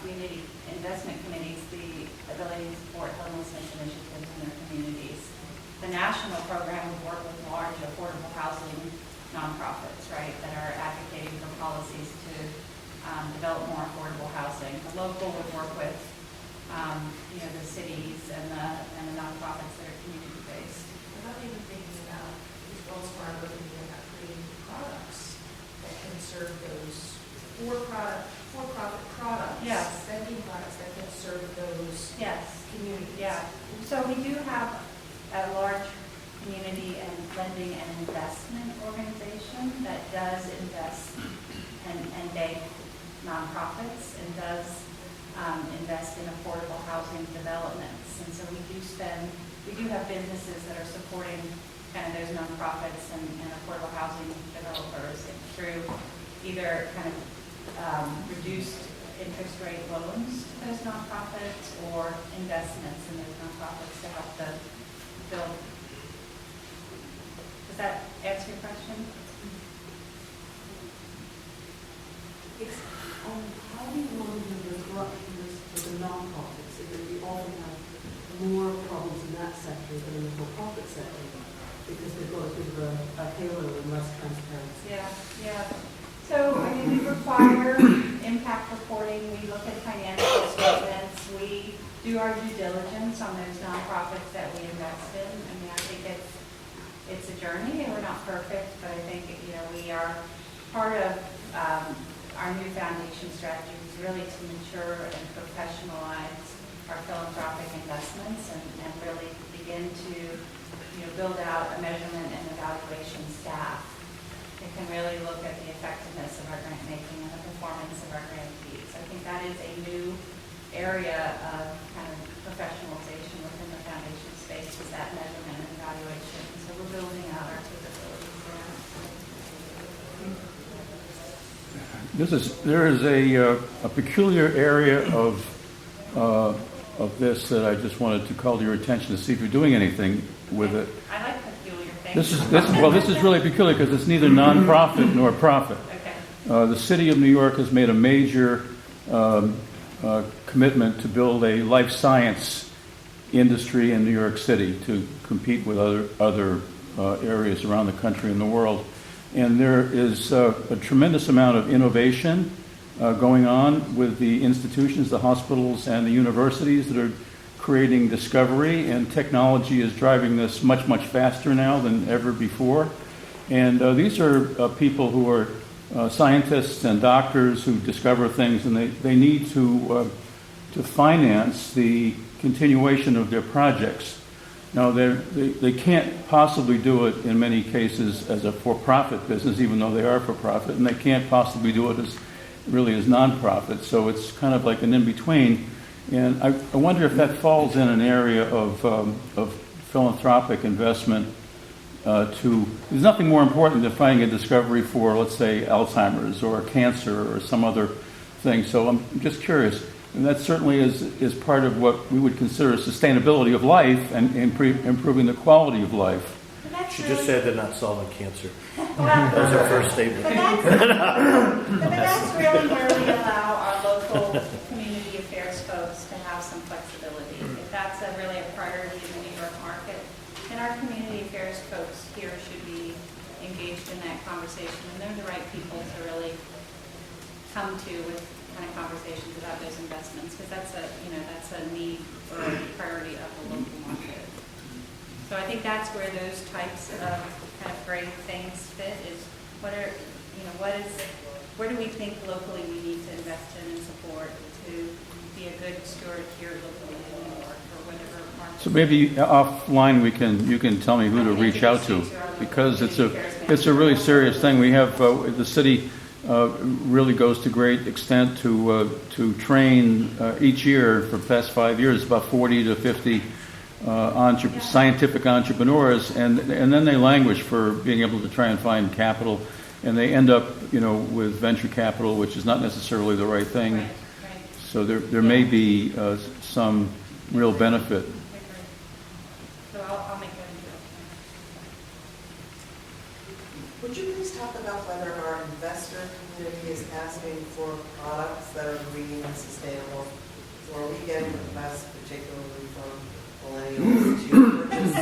community investment committees the ability to support homelessness initiatives in their communities. The national program would work with large affordable housing nonprofits, right, that are advocating for policies to develop more affordable housing. The local would work with, the cities and the nonprofits that are community-based. We're not even thinking about these Wells Fargo thinking about creating products that can serve those for-profit products. Yes. Vending products that can serve those Yes. communities. Yeah. So we do have a large community and lending and investment organization that does invest and bank nonprofits and does invest in affordable housing developments. And so we do have businesses that are supporting kind of those nonprofits and affordable housing developers through either kind of reduced interest rate loans to those nonprofits or investments in those nonprofits to help them build. Does that answer your question? How do you monitor the corruption of the non-profits? We often have more problems in that sector than in the for-profit sector because they've got a bit of a halo and less transparency. Yeah. So, we require impact reporting. We look at financial statements. We do our due diligence on those nonprofits that we invest in. I think it's a journey, and we're not perfect, but I think, we are part of our new foundation strategy is really to mature and professionalize our philanthropic investments and really begin to, build out a measurement and evaluation staff that can really look at the effectiveness of our grant making and the performance of our grantees. I think that is a new area of kind of professionalization within the foundation space, is that measurement and evaluation. So we're building out our capabilities there. There is a peculiar area of this that I just wanted to call to your attention to see if you're doing anything with it. I like peculiar things. This is really peculiar because it's neither nonprofit nor profit. Okay. The city of New York has made a major commitment to build a life science industry in New York City to compete with other areas around the country and the world. And there is a tremendous amount of innovation going on with the institutions, the hospitals, and the universities that are creating discovery, and technology is driving this much, much faster now than ever before. And these are people who are scientists and doctors who discover things, and they need to finance the continuation of their projects. Now, they can't possibly do it in many cases as a for-profit business, even though they are for-profit, and they can't possibly do it as non-profit. So it's kind of like an in-between. And I wonder if that falls in an area of philanthropic investment. There's nothing more important than finding a discovery for, let's say, Alzheimer's or cancer or some other thing. So I'm just curious. And that certainly is part of what we would consider sustainability of life and improving the quality of life. She just said they're not solving cancer. Well, That was her first statement. but that's really where we allow our local community affairs folks to have some flexibility. If that's really a priority in the New York market, then our community affairs folks here should be engaged in that conversation, and they're the right people to really come to with kind of conversations about those investments, because that's a need or a priority of the local market. So I think that's where those types of kind of great things fit, is where do we think locally we need to invest in and support to be a good steward here locally in New York or whatever market. So maybe offline you can tell me who to reach out to, because it's a really serious thing. We have the city really goes to great extent to train each year for the past 5 years about 40 to 50 scientific entrepreneurs, and then they languish for being able to try and find capital, and they end up with venture capital, which is not necessarily the right thing. Right. So there may be some real benefit. So I'll make that into Would you please talk about whether our investor community is asking for products that are green and sustainable. So are we getting requests particularly from millennials to purchase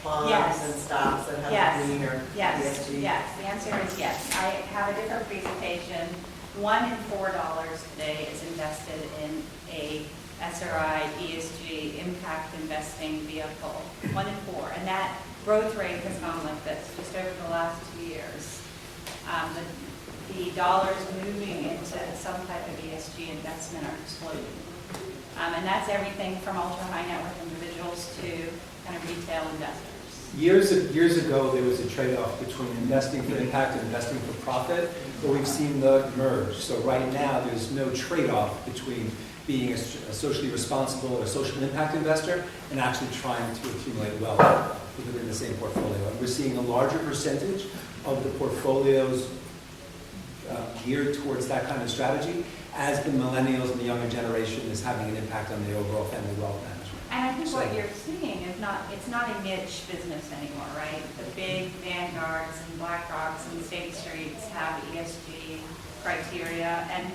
bonds Yes. and stocks that have Yes. green or Yes, ESG? yes, the answer is yes. I have a different presentation. $1 in $4 today is invested in a SRI ESG impact investing vehicle. 1 in 4, and that growth rate has gone like this just over the last 2 years. The dollars moving into some type of ESG investment are exploding. And that's everything from ultra high net worth individuals to kind of retail investors. Years ago, there was a trade-off between investing for impact and investing for profit, but we've seen the merge. So right now, there's no trade-off between being a socially responsible or social impact investor and actually trying to accumulate wealth within the same portfolio. And we're seeing a larger percentage of the portfolios geared towards that kind of strategy as the millennials and the younger generation is having an impact on the overall family wealth management. And I think what you're seeing is it's not a niche business anymore, right? The big Vanguards and BlackRocks and State Streets have ESG criteria, and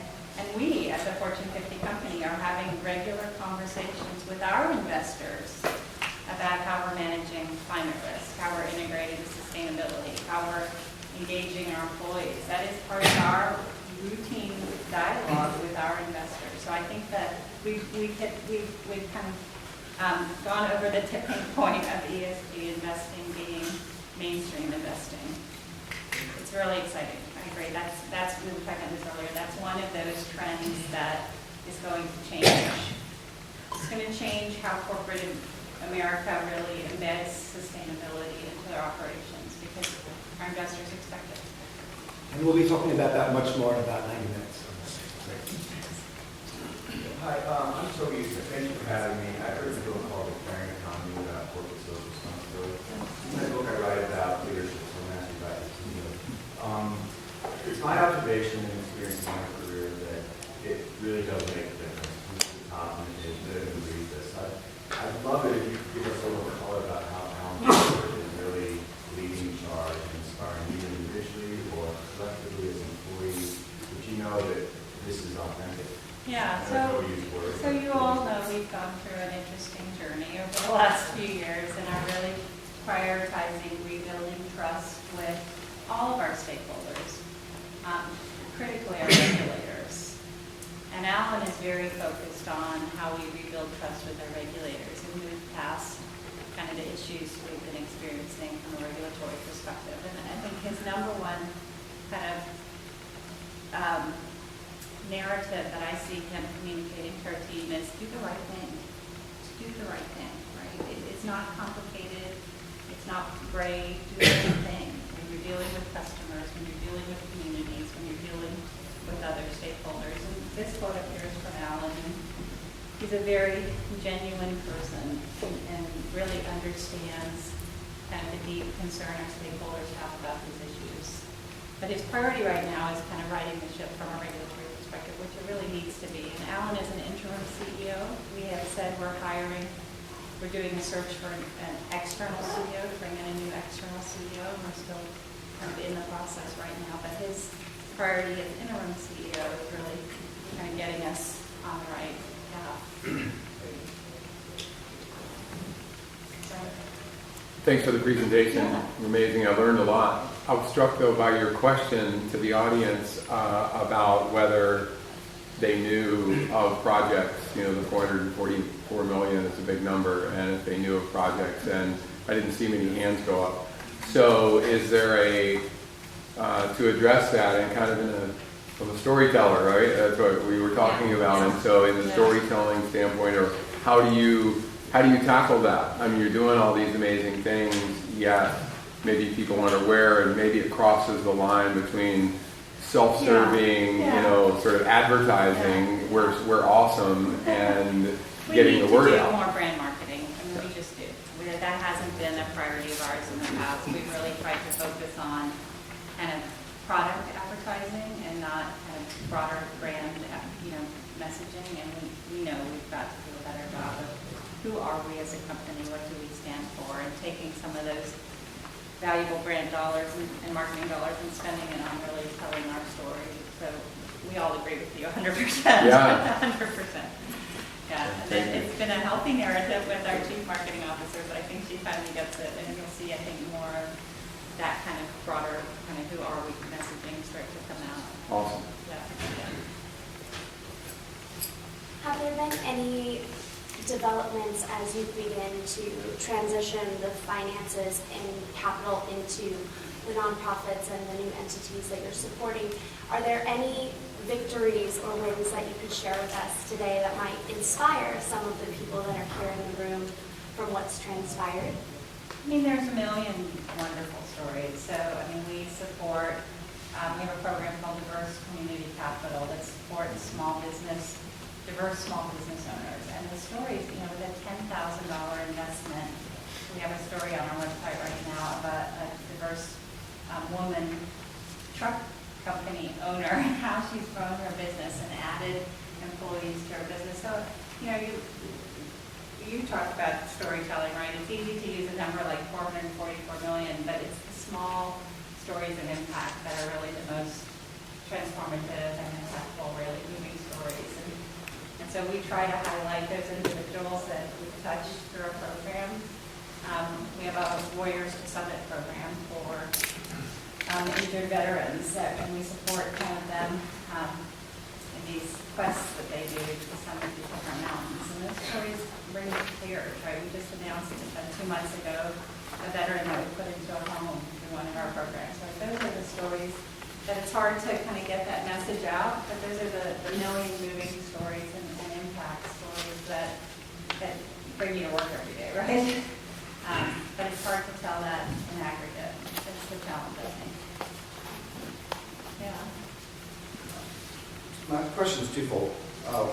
we, as a Fortune 50 company, are having regular conversations with our investors about how we're managing climate risk, how we're integrating sustainability, how we're engaging our employees. That is part of our routine dialogue with our investors. So I think that we've kind of gone over the tipping point of ESG investing being mainstream investing. It's really exciting. I agree. That's we were talking about this earlier. That's one of those trends that is going to change. It's going to change how corporate America really embeds sustainability into their operations because our investors expect it. And we'll be talking about that much more in about 90 minutes. Hi, I'm Toby. Thank you for having me. I heard a book called The Clearing Economy about corporate social responsibility. In that book, I write about leadership, so I'm asking about this. It's my observation and experience in my career that it really does make a difference who's at the top and who reads this. I'd love it if you could give us a little color about how Alan is really leading charge and inspiring either individually or collectively as employees, but you know that this is authentic. Yeah, so you all know we've gone through an interesting journey over the last few years and are really prioritizing rebuilding trust with all of our stakeholders, critically our regulators. And Alan is very focused on how we rebuild trust with our regulators and move past kind of the issues we've been experiencing from a regulatory perspective. And I think his number one kind of narrative that I see him communicating to our team is do the right thing. Just do the right thing, right? It's not complicated. It's not gray. Do the right thing. When you're dealing with customers, when you're dealing with communities, when you're dealing with other stakeholders. And this quote up here is from Alan. And he's a very genuine person and really understands kind of the deep concern our stakeholders have about these issues. But his priority right now is kind of righting the ship from a regulatory perspective, which it really needs to be. And Alan is an interim CEO. We have said we're doing a search for an external CEO to bring in a new external CEO. And we're still kind of in the process right now. But his priority as interim CEO is really kind of getting us on the right path. Thanks for the presentation. Yeah. Amazing. I learned a lot. I was struck, though, by your question to the audience about whether they knew of projects. You know, the 444 million is a big number, and if they knew of projects, and I didn't see many hands go up. So is there to address that and kind of from a storyteller, right? That's what we were talking about. And so in the storytelling standpoint, or how do you tackle that? I mean, you're doing all these amazing things, yet maybe people aren't aware, and maybe it crosses the line between self-serving, you know, sort of advertising, we're awesome, and getting the word out. We need to do more brand marketing. I mean, we just do. That hasn't been a priority of ours in the past. We've really tried to focus on kind of product advertising and not kind of broader brand, messaging. And we know we've got to do a better job of who are we as a company, what do we stand for, and taking some of those valuable brand dollars and marketing dollars and spending it on really telling our story all agree with you 100%. Yeah. 100%. Yeah, and then it's been a healthy narrative with our chief marketing officer, but I think she finally gets it, and you'll see, I think, more of that kind of broader, kind of who are we messaging start to come out. Awesome. Yeah. Have there been any developments as you begin to transition the finances and capital into the nonprofits and the new entities that you're supporting? Are there any victories or wins that you could share with us today that might inspire some of the people that are here in the room from what's transpired? I mean, there's a million wonderful stories. So, I mean, we support, we have a program called Diverse Community Capital that supports diverse small business owners. And the stories, you know, with a $10,000 investment, we have a story on our website right now about a diverse woman truck company owner and how she's grown her business and added employees to her business. So, you know, you talked about storytelling, right? It's easy to use a number like 444 million, but it's the small stories of impact that are really the most transformative and impactful, really moving stories. And so we try to highlight those individuals that we've touched through our program. We have a Warriors to Summit program for injured veterans, and we support kind of them in these quests that they do to summit these different mountains. And those stories bring tears, right? We just announced 2 months ago a veteran that we put into a home through one of our programs. So those are the stories that it's hard to kind of get that message out, but those are the million moving stories and impact stories that bring you to work every day, right? But it's hard to tell that in aggregate. It's the challenge, I think. Yeah. My question is twofold.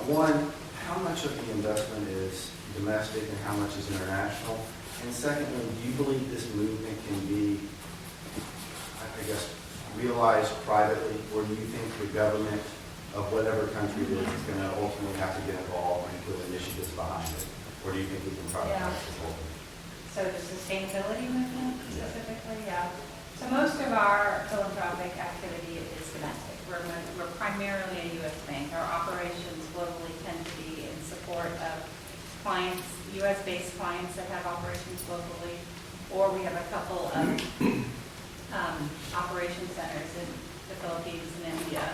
One, how much of the investment is domestic and how much is international? And secondly, do you believe this movement can be, I guess, realized privately, or do you think the government of whatever country it is going to ultimately have to get involved and put initiatives behind it? Or do you think we can privatize this whole thing? So the sustainability movement specifically, yeah. So most of our philanthropic activity is domestic. We're primarily a U.S. bank. Our operations globally tend to be in support of clients, U.S.-based clients that have operations locally, or we have a couple of operation centers in the Philippines and India.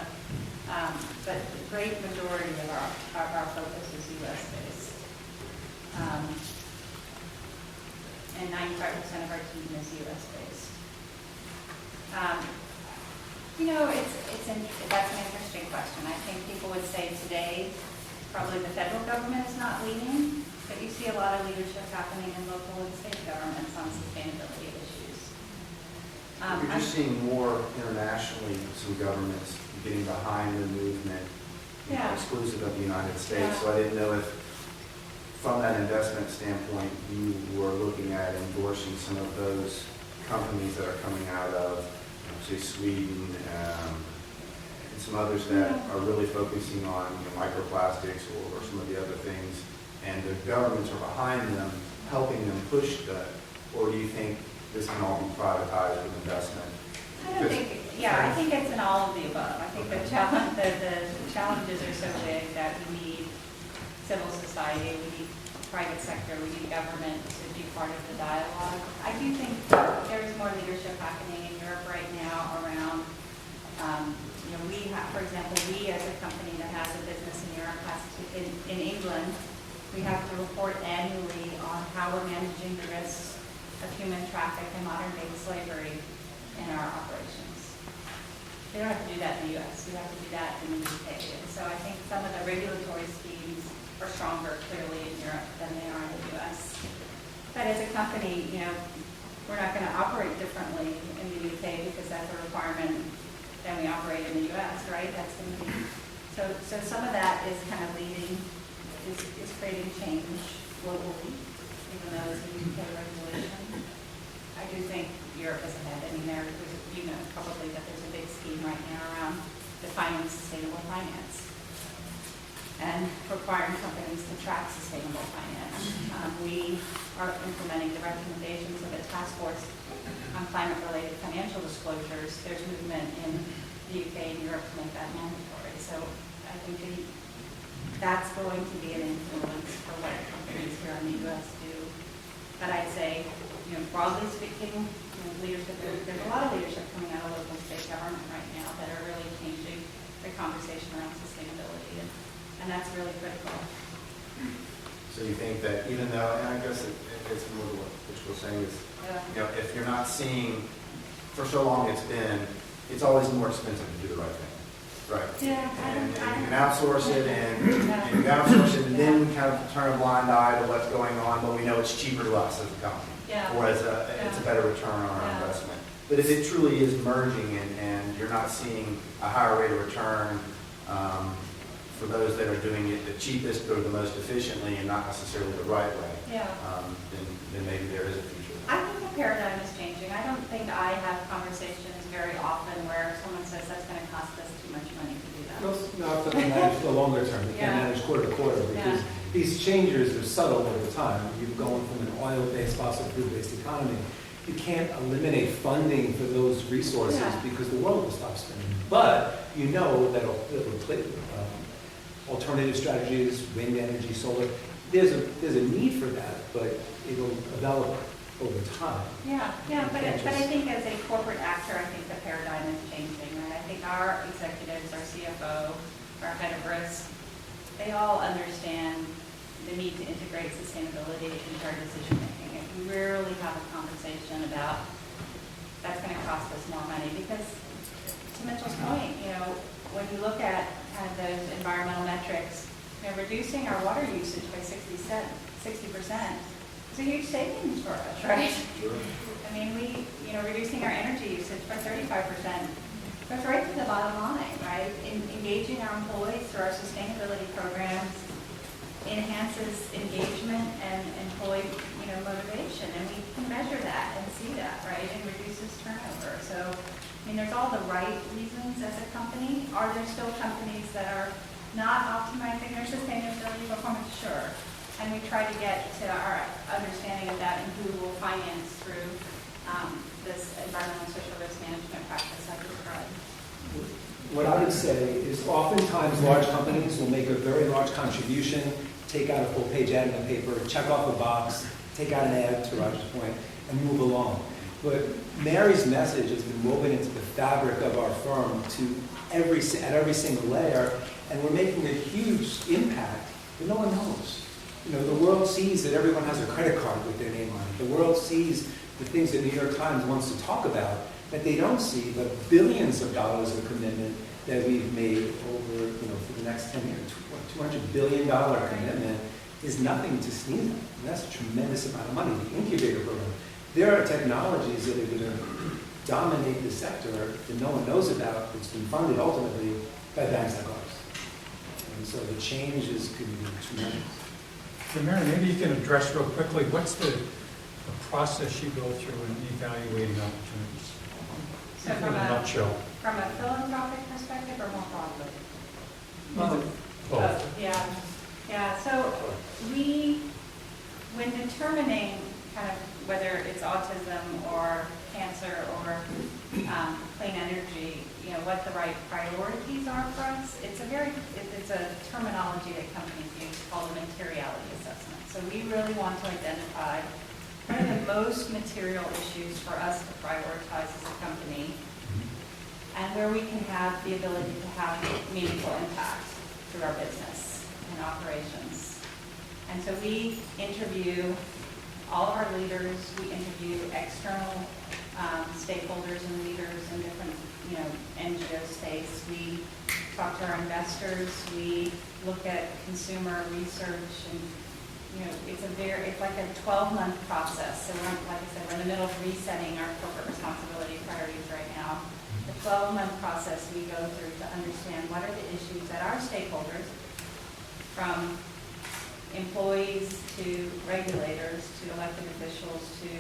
But the great majority of our focus is U.S.-based. And 95% of our team is U.S.-based. You know, that's an interesting question. I think people would say today probably the federal government is not leading, but you see a lot of leadership happening in local and state governments on sustainability issues. You're just seeing more internationally, some governments getting behind the movement, Yeah. exclusive of the United States. Yeah. So I didn't know if, from that investment standpoint, you were looking at endorsing some of those companies that are coming out of, say, Sweden, and some others that are really focusing on microplastics or some of the other things, and the governments are behind them, helping them push that, or do you think this can all be privatized with investment? I think it's in all of the above. I think the challenges are so big that we need civil society, we need private sector, we need government to be part of the dialogue. I do think there's more leadership happening in Europe right now around, we have, for example, we as a company that has a business in Europe, in England, we have to report annually on how we're managing the risks of human traffic and modern-day slavery in our operations. They don't have to do that in the U.S. We have to do that in the UK. And so I think some of the regulatory schemes are stronger, clearly, in Europe than they are in the U.S. But as a company, we're not going to operate differently in the UK because that's a requirement than we operate in the U.S., right? That's going to be so some of that is kind of leading, is creating change globally, even though it's a UK regulation. I do think Europe is ahead. I mean, probably that there's a big scheme right now around defining sustainable finance and requiring companies to track sustainable finance. We are implementing the recommendations of the task force on climate-related financial disclosures. There's movement in the UK and Europe to make that mandatory. So I think that's going to be an influence for what companies here in the US do. But I'd say, broadly speaking, leadership, there's a lot of leadership coming out of local state government right now that are really changing the conversation around sustainability, and that's really critical. So you think that even though, and I guess it's more what Rich was saying is, if you're not seeing, for so long it's always more expensive to do the right thing, right? Yeah. And you can outsource it, and you outsource it, and then we kind of turn a blind eye to what's going on, but we know it's cheaper to us as a company. Yeah. Or it's a better return on our investment. But if it truly is merging and you're not seeing a higher rate of return for those that are doing it the cheapest or the most efficiently and not necessarily the right way, then maybe there is a future. I think the paradigm is changing. I don't think I have conversations very often where someone says that's going to cost us too much money to do that. No, to manage the longer term. You can't manage quarter to quarter because these changes are subtle over time. You're going from an oil-based, fossil fuel-based economy. You can't eliminate funding for those resources because the world will stop spending. But you know that alternative strategies, wind energy, solar, there's a need for that, but it'll develop over time. But I think as a corporate actor, I think the paradigm is changing, right? I think our executives, our CFO, our head of risk, they all understand the need to integrate sustainability into our decision making. And we rarely have a conversation about that's going to cost us more money because, to Mitchell's point, when you look at kind of those environmental metrics, reducing our water usage by 60% is a huge savings for us, right? Sure. I mean, reducing our energy usage by 35% goes right to the bottom line, right? Engaging our employees through our sustainability programs enhances engagement and employee, motivation, and we can measure that and see that, right? And reduces turnover. So, there's all the right reasons as a company. Are there still companies that are not optimizing their sustainability performance? Sure. And we try to get to our understanding of that and who will finance through this environmental and social risk management practice I described. What I would say is oftentimes large companies will make a very large contribution, take out a full-page ad in the paper, check off a box, take out an ad, to Roger's point, and move along. But Mary's message has been woven into the fabric of our firm at every single layer, and we're making a huge impact, but no one knows. The world sees that everyone has a credit card with their name on it. The world sees the things that New York Times wants to talk about, that they don't see the billions of dollars of commitment that we've made over, for the next 10 years. $200 billion commitment is nothing to sneeze at. And that's a tremendous amount of money. The incubator program. There are technologies that are going to dominate the sector that no one knows about. It's been funded ultimately by banks like ours. And so the changes could be tremendous. So Mary, maybe you can address real quickly, what's the process you go through in evaluating opportunities? So in a nutshell. From a philanthropic perspective or more broadly? Both. Yeah. So when determining kind of whether it's autism or cancer or clean energy, what the right priorities are for us, it's a terminology that companies use called a materiality assessment. So we really want to identify what are the most material issues for us to prioritize as a company and where we can have the ability to have meaningful impact through our business and operations. And so we interview all of our leaders, we interview external stakeholders and leaders in different, NGO space. We talk to our investors, we look at consumer research, and it's like a 12-month process. So like I said, we're in the middle of resetting our corporate responsibility priorities right now. The 12-month process we go through to understand what are the issues that our stakeholders, from employees to regulators to elected officials to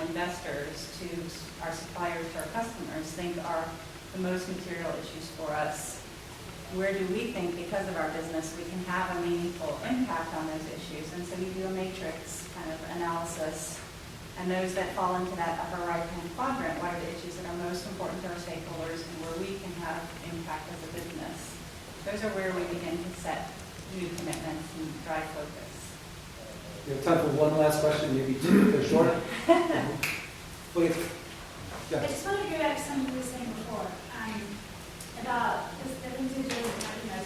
investors to our suppliers to our customers, think are the most material issues for us. Where do we think, because of our business, we can have a meaningful impact on those issues? And so we do a matrix kind of analysis And those that fall into that upper right-hand quadrant, what are the issues that are most important to our stakeholders and where we can have impact as a business? Those are where we begin to set new commitments and drive focus. We have time for one last question, maybe two, they're short. Please. I just wanted to go back to something you were saying before, about the things you're doing,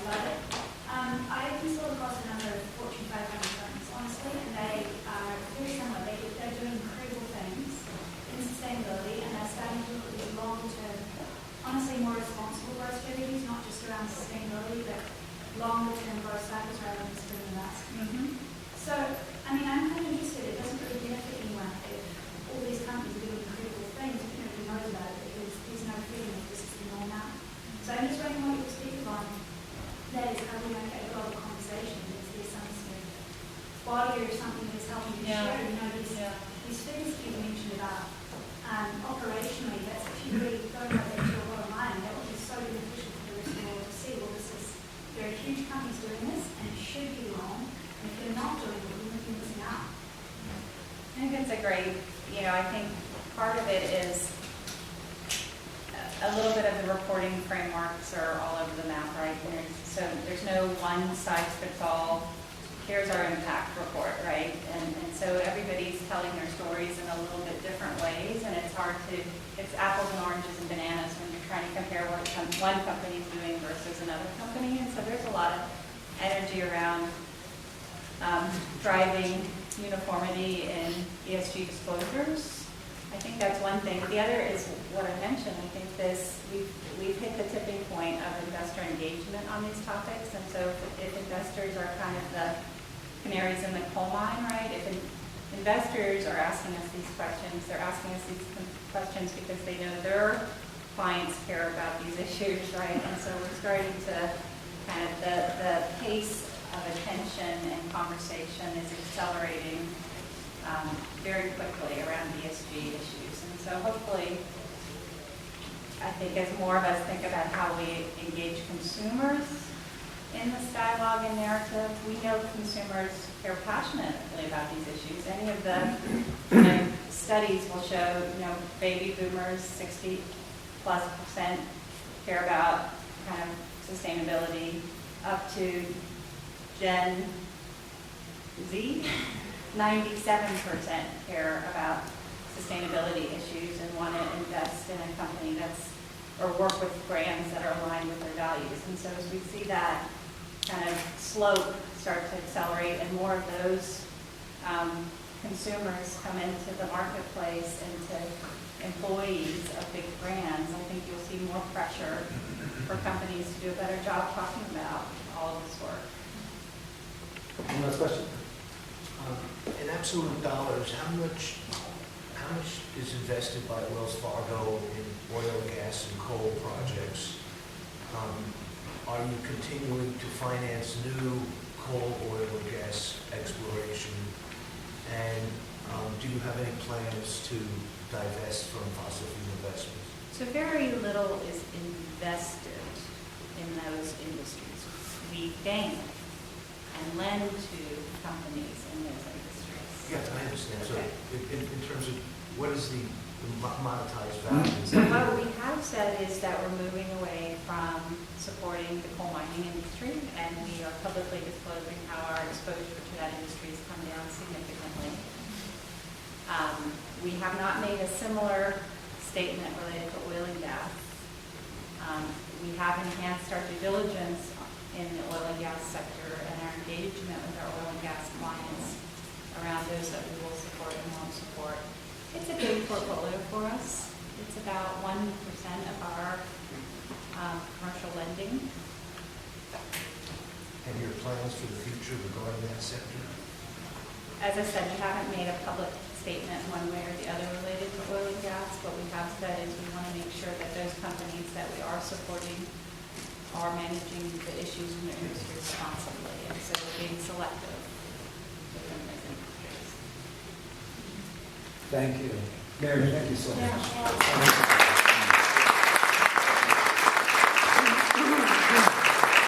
love it. I consult across a number of Fortune 500 firms, honestly, and they are very similar. They're doing incredible things in sustainability, and they're starting to look at these long-term, honestly, more responsible growth strategies, not just around sustainability, but longer-term growth cycles rather than spinning us. So, I'm kind of interested. It doesn't really benefit anyone if all these companies are doing incredible things, but nobody knows about it because there's no feeling that this is the norm now. So I'm just wondering what you speak on. That is how we make a global conversation. Is there some sort of body or something that's helping to share? These figures you mentioned about operationally, that's if you really go right into your bottom line, that would be so beneficial for the rest of the world to see. Well, there are huge companies doing this, and it should be wrong. And if they're not doing it, we're missing out. I think it's a great, I think part of it is a little bit of the reporting frameworks are all over the map, right? So there's no one size fits all. Here's our impact report, right? And so everybody's telling their stories in a little bit different ways, and it's apples and oranges and bananas when you're trying to compare what one company is doing versus another company. And so there's a lot of energy around driving uniformity in ESG disclosures. I think that's one thing. The other is what I mentioned. I think we've hit the tipping point of investor engagement on these topics. And so if investors are kind of the canaries in the coal mine, right? If investors are asking us these questions, they're asking us these questions because they know their clients care about these issues, right? And so we're starting to kind of the pace of attention and conversation is accelerating very quickly around ESG issues. And so hopefully, I think as more of us think about how we engage consumers in this dialogue and narrative, we know consumers care passionately about these issues. Any of the studies will show, baby boomers, 60+% care about kind of sustainability, up to Gen Z, 97% care about sustainability issues and want to invest in a company or work with brands that are aligned with their values. And so as we see that kind of slope start to accelerate and more of those consumers come into the marketplace and to employees of big brands, I think you'll see more pressure for companies to do a better job talking about all of this work. One last question. In absolute dollars, how much is invested by Wells Fargo in oil, gas, and coal projects? Are you continuing to finance new coal, oil, and gas exploration? And do you have any plans to divest from fossil fuel investments? So very little is invested in those industries. We bank and lend to companies in those industries. Yeah, I understand. So Okay. in terms of what is the monetized value? So what we have said is that we're moving away from supporting the coal mining industry, and we are publicly disclosing how our exposure to that industry has come down significantly. We have not made a similar statement related to oil and gas. We have enhanced our due diligence in the oil and gas sector and our engagement with our oil and gas clients around those that we will support and won't support. It's a big portfolio for us. It's about 1% of our commercial lending. And your plans for the future regarding that sector? As I said, we haven't made a public statement one way or the other related to oil and gas. What we have said is we want to make sure that those companies that we are supporting are managing the issues in their industry responsibly. And so we're being selective within those industries. Thank you. Mary, thank you so much. Yeah.